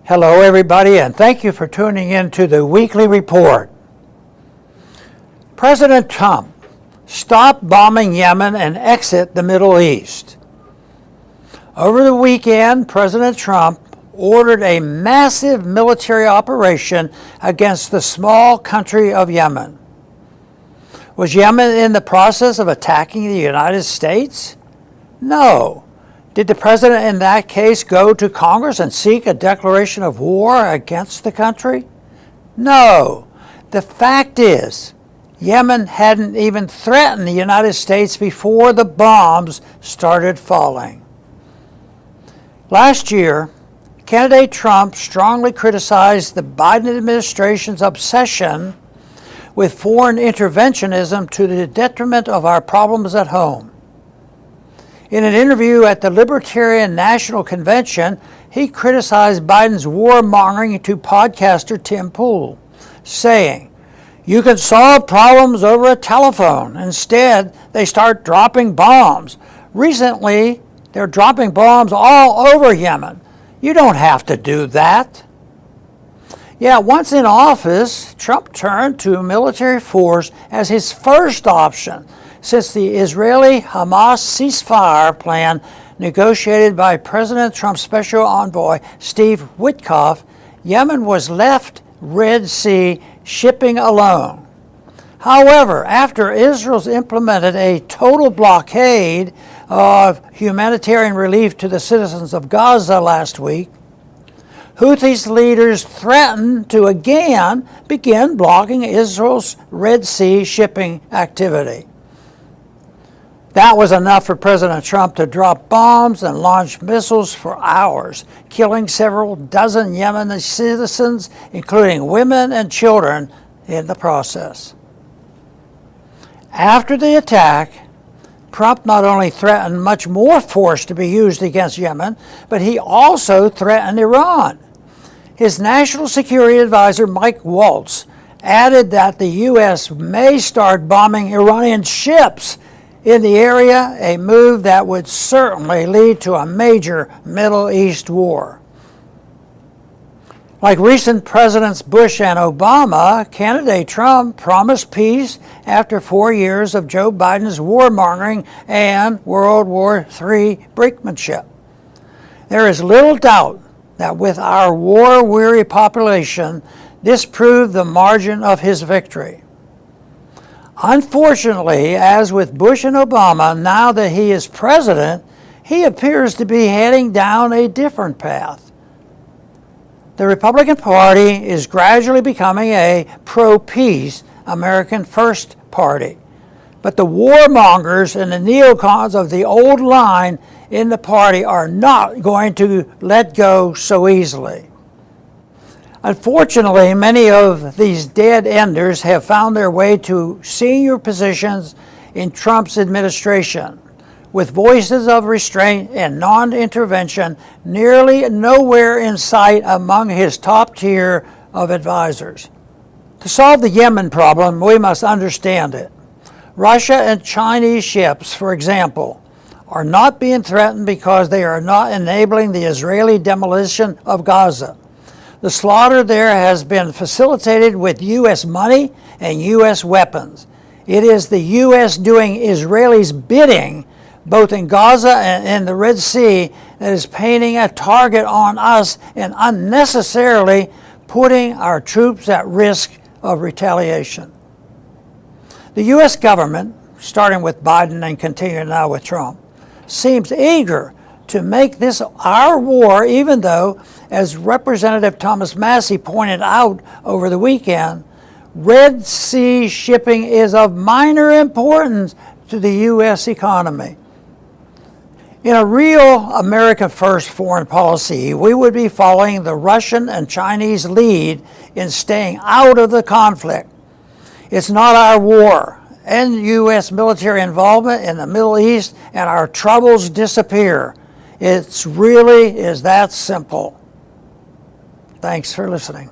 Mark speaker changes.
Speaker 1: Hello everybody, and thank you for tuning in to the weekly report. President Trump, stop bombing Yemen and exit the Middle East. Over the weekend, President Trump ordered a massive military operation against the small country of Yemen. Was Yemen in the process of attacking the United States? No. Did the president in that case go to Congress and seek a declaration of war against the country? No. The fact is, Yemen hadn't even threatened the United States before the bombs started falling. Last year, candidate Trump strongly criticized the Biden administration's obsession with foreign interventionism to the detriment of our problems at home. In an interview at the Libertarian National Convention, he criticized Biden's warmongering to podcaster Tim Pool, saying, "You can solve problems over a telephone. Instead, they start dropping bombs. Recently, they're dropping bombs all over Yemen. You don't have to do that." Yet, once in office, Trump turned to military force as his first option, since the Israeli-Hamas ceasefire plan negotiated by President Trump's special envoy Steve Witkoff, Yemen was left Red Sea shipping alone. However, after Israel's implemented a total blockade of humanitarian relief to the citizens of Gaza last week, Houthis leaders threatened to again begin blocking Israel's Red Sea shipping activity. That was enough for President Trump to drop bombs and launch missiles for hours, killing several dozen Yemeni citizens, including women and children, in the process. After the attack, Trump not only threatened much more force to be used against Yemen, but he also threatened Iran. His national security advisor, Mike Waltz, added that the U.S. may start bombing Iranian ships in the area, a move that would certainly lead to a major Middle East war. Like recent Presidents Bush and Obama, candidate Trump promised peace after 4 years of Joe Biden's warmongering and World War III brinkmanship. There is little doubt that with our war-weary population, this proved the margin of his victory. Unfortunately, as with Bush and Obama, now that he is president, he appears to be heading down a different path. The Republican Party is gradually becoming a pro-peace, American First Party. But the warmongers and the neocons of the old line in the party are not going to let go so easily. Unfortunately, many of these dead enders have found their way to senior positions in Trump's administration, with voices of restraint and non-intervention nearly nowhere in sight among his top tier of advisors. To solve the Yemen problem, we must understand it. Russia and Chinese ships, for example, are not being threatened because they are not enabling the Israeli demolition of Gaza. The slaughter there has been facilitated with U.S. money and U.S. weapons. It is the U.S. doing Israelis' bidding, both in Gaza and in the Red Sea, that is painting a target on us and unnecessarily putting our troops at risk of retaliation. The U.S. government, starting with Biden and continuing now with Trump, seems eager to make this our war, even though, as Representative Thomas Massey pointed out over the weekend, Red Sea shipping is of minor importance to the U.S. economy. In a real American First foreign policy, we would be following the Russian and Chinese lead in staying out of the conflict. It's not our war. End U.S. military involvement in the Middle East and our troubles disappear. It's really is that simple. Thanks for listening.